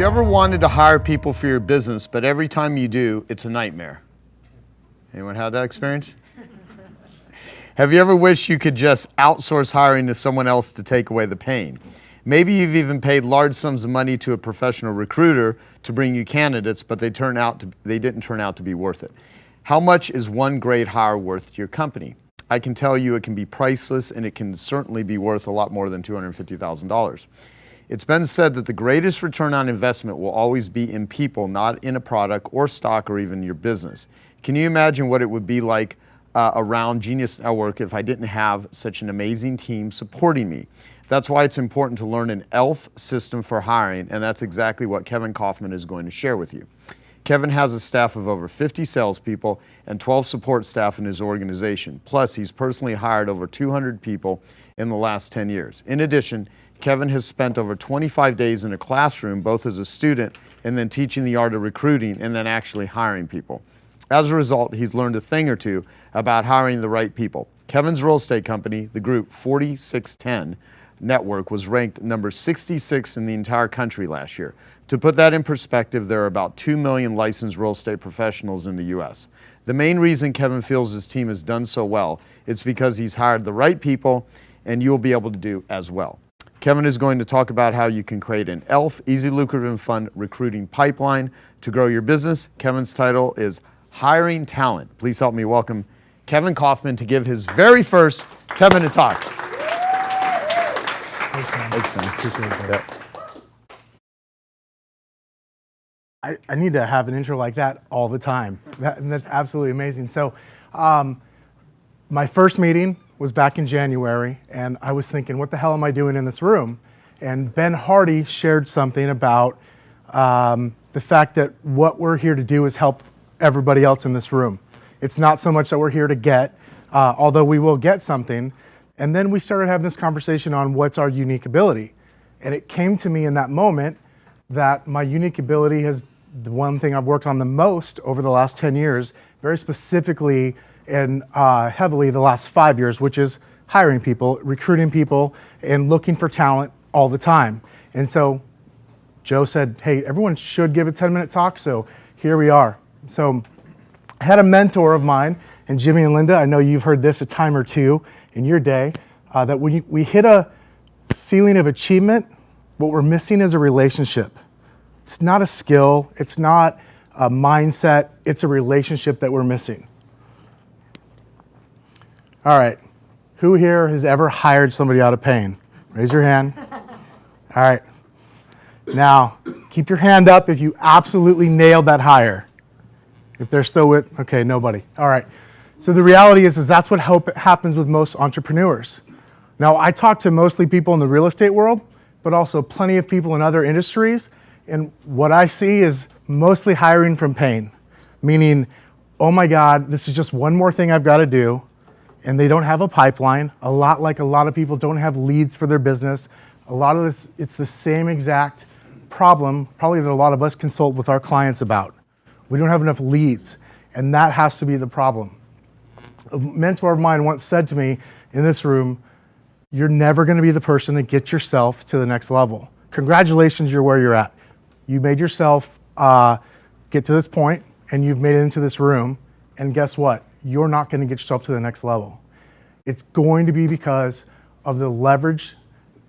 you ever wanted to hire people for your business, but every time you do, it's a nightmare? Anyone had that experience? Have you ever wished you could just outsource hiring to someone else to take away the pain? Maybe you've even paid large sums of money to a professional recruiter to bring you candidates, but they didn't turn out to be worth it. How much is one great hire worth to your company? I can tell you it can be priceless, and it can certainly be worth a lot more than $250,000. It's been said that the greatest return on investment will always be in people, not in a product or stock or even your business. Can you imagine what it would be like around Genius Network if I didn't have such an amazing team supporting me? That's why it's important to learn an ELF system for hiring, and that's exactly what Kevin Kauffman is going to share with you. Kevin has a staff of over 50 salespeople and 12 support staff in his organization. Plus, he's personally hired over 200 people in the last 10 years. In addition, Kevin has spent over 25 days in a classroom, both as a student and then teaching the art of recruiting and then actually hiring people. As a result, he's learned a thing or two about hiring the right people. Kevin's real estate company, the group 4610 Network, was ranked number 66 in the entire country last year. To put that in perspective, there are about 2 million licensed real estate professionals in the U.S. The main reason Kevin feels his team has done so well is because he's hired the right people, and you'll be able to do as well. Kevin is going to talk about how you can create an ELF, easy, lucrative, and fun recruiting pipeline to grow your business. Kevin's title is Hiring Talent. Please help me welcome Kevin Kauffman to give his very first 10-minute talk. Thanks, man. Thanks, man. Appreciate that. I need to have an intro like that all the time. That's absolutely amazing. So my first meeting was back in January, and I was thinking, what the hell am I doing in this room? And Ben Hardy shared something about the fact that what we're here to do is help everybody else in this room. It's not so much that we're here to get, although we will get something. And then we started having this conversation on what's our unique ability. And it came to me in that moment that my unique ability has the one thing I've worked on the most over the last 10 years, very specifically and heavily the last 5 years, which is hiring people, recruiting people, and looking for talent all the time. And so Joe said, hey, everyone should give a 10-minute talk, so here we are. So I had a mentor of mine, and Jimmy and Linda, I know you've heard this a time or two in your day, that when we hit a ceiling of achievement, what we're missing is a relationship. It's not a skill, it's not a mindset, it's a relationship that we're missing. All right, who here has ever hired somebody out of pain? Raise your hand. All right, now keep your hand up if you absolutely nailed that hire. If they're still with, okay, nobody. All right, so the reality is that's what happens with most entrepreneurs. Now, I talk to mostly people in the real estate world, but also plenty of people in other industries. And what I see is mostly hiring from pain, meaning, oh my God, this is just one more thing I've got to do. And they don't have a pipeline. A lot of people don't have leads for their business. A lot of this, it's the same exact problem, probably that a lot of us consult with our clients about. We don't have enough leads, and that has to be the problem. A mentor of mine once said to me in this room, you're never going to be the person that gets yourself to the next level. Congratulations, you're where you're at. You made yourself get to this point, and you've made it into this room, and guess what? You're not going to get yourself to the next level. It's going to be because of the leverage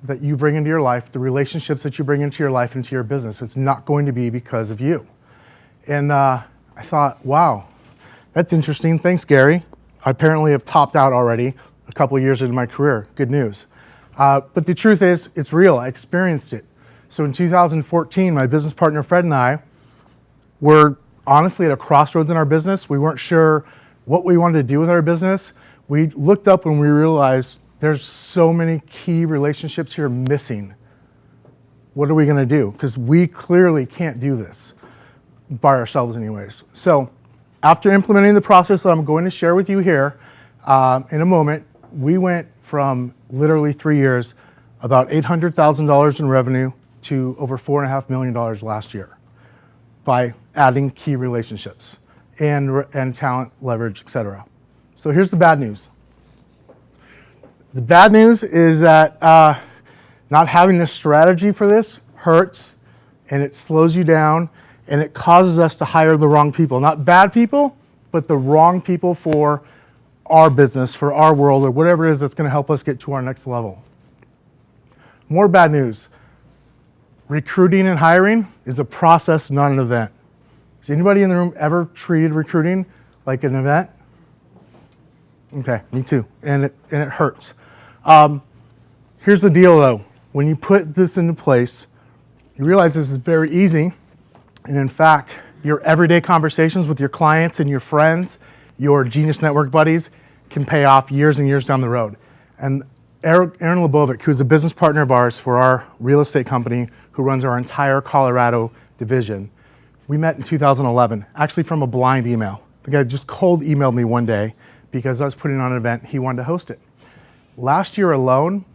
that you bring into your life, the relationships that you bring into your life, into your business. It's not going to be because of you. And I thought, wow, that's interesting. Thanks, Gary. I apparently have topped out already a couple of years into my career. Good news. But the truth is, it's real. I experienced it. So in 2014, my business partner, Fred, and I were honestly at a crossroads in our business. We weren't sure what we wanted to do with our business. We looked up and we realized there's so many key relationships here missing. What are we going to do? Because we clearly can't do this by ourselves anyways. So after implementing the process that I'm going to share with you here in a moment, we went from literally 3 years, about $800,000 in revenue to over $4.5 million last year by adding key relationships and talent, leverage, etc. So here's the bad news. The bad news is that not having a strategy for this hurts, and it slows you down, and it causes us to hire the wrong people. Not bad people, but the wrong people for our business, for our world, or whatever it is that's going to help us get to our next level. More bad news. Recruiting and hiring is a process, not an event. Has anybody in the room ever treated recruiting like an event? Okay, me too, and it hurts. Here's the deal though. When you put this into place, you realize this is very easy, and in fact, your everyday conversations with your clients and your friends, your Genius Network buddies, can pay off years and years down the road. And Aaron Lebovic, who's a business partner of ours for our real estate company, who runs our entire Colorado division, we met in 2011, actually from a blind email. The guy just cold emailed me one day because I was putting on an event, he wanted to host it. Last year alone,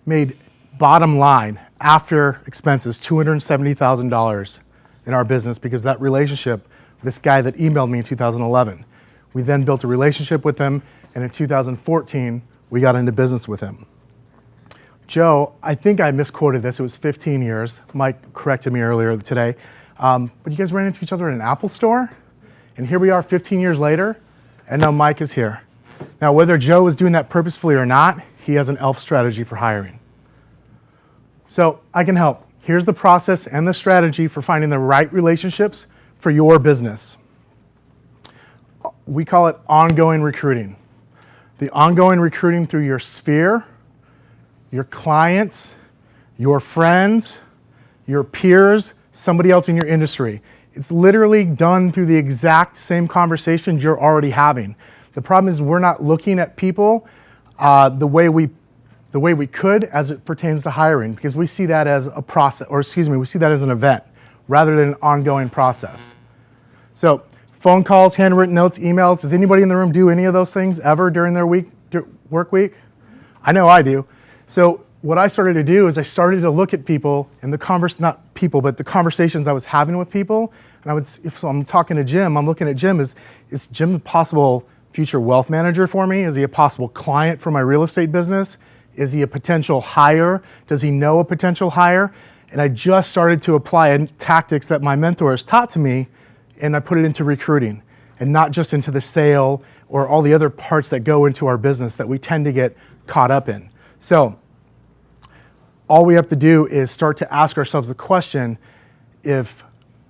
made bottom line, after expenses, $270,000 in our business because that relationship, this guy that emailed me in 2011. We then built a relationship with him, and in 2014, we got into business with him. Joe, I think I misquoted this, it was 15 years. Mike corrected me earlier today. But you guys ran into each other in an Apple store, and here we are 15 years later, and now Mike is here. Now, whether Joe was doing that purposefully or not, he has an ELF strategy for hiring. So I can help. Here's the process and the strategy for finding the right relationships for your business. We call it ongoing recruiting. The ongoing recruiting through your sphere, your clients, your friends, your peers, somebody else in your industry. It's literally done through the exact same conversations you're already having. The problem is we're not looking at people the way we could as it pertains to hiring, because we see that as a process, or excuse me, we see that as an event rather than an ongoing process. So phone calls, handwritten notes, emails. Does anybody in the room do any of those things ever during their work week? I know I do. So what I started to do is I started to look at people and the conversations I was having with people. And if I'm talking to Jim, I'm looking at Jim. Is Jim a possible future wealth manager for me? Is he a possible client for my real estate business? Is he a potential hire? Does he know a potential hire? And I just started to apply tactics that my mentor has taught to me, and I put it into recruiting and not just into the sale or all the other parts that go into our business that we tend to get caught up in. So all we have to do is start to ask ourselves the question, if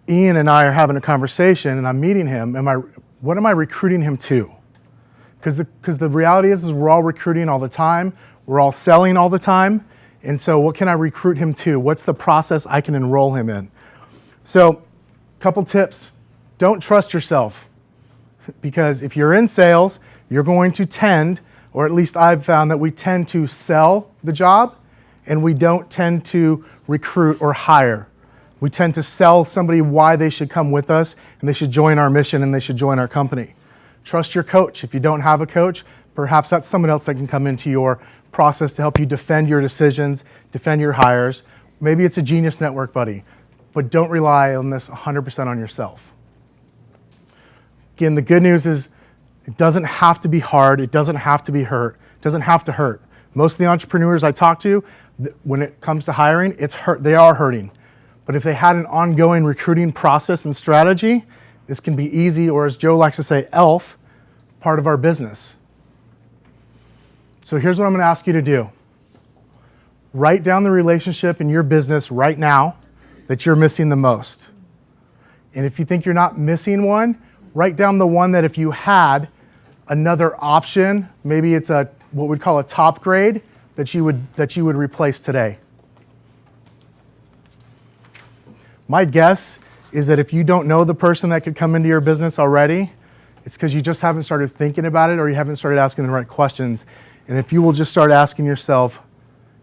Ian and I are having a conversation and I'm meeting him, what am I recruiting him to? Because the reality is we're all recruiting all the time. We're all selling all the time. And so what can I recruit him to? What's the process I can enroll him in? So a couple tips. Don't trust yourself, because if you're in sales, you're going to tend, or at least I've found that we tend to sell the job and we don't tend to recruit or hire. We tend to sell somebody why they should come with us and they should join our mission and they should join our company. Trust your coach. If you don't have a coach, perhaps that's someone else that can come into your process to help you defend your decisions, defend your hires. Maybe it's a Genius Network buddy, but don't rely on this 100% on yourself. Again, the good news is it doesn't have to be hard. It doesn't have to be hurt. It doesn't have to hurt. Most of the entrepreneurs I talk to, when it comes to hiring, it's hurt. They are hurting. But if they had an ongoing recruiting process and strategy, this can be easy, or as Joe likes to say, ELF, part of our business. So here's what I'm going to ask you to do. Write down the relationship in your business right now that you're missing the most. And if you think you're not missing one, write down the one that if you had another option, maybe it's what we'd call a top grade, that you would replace today. My guess is that if you don't know the person that could come into your business already, it's because you just haven't started thinking about it or you haven't started asking the right questions. And if you will just start asking yourself,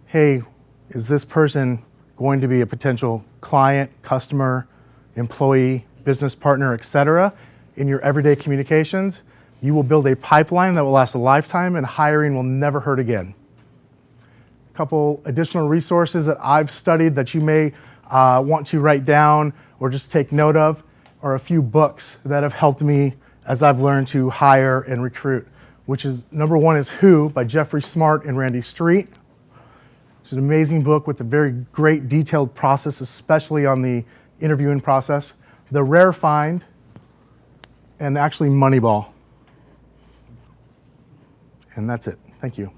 hey, is this person going to be a potential client, customer, employee, business partner, etc., in your everyday communications, you will build a pipeline that will last a lifetime, and hiring will never hurt again. A couple additional resources that I've studied that you may want to write down or just take note of are a few books that have helped me as I've learned to hire and recruit, which is, number one is Who by Jeffrey Smart and Randy Street. It's an amazing book with a very great detailed process, especially on the interviewing process, the rare find, and actually Moneyball. And that's it. Thank you.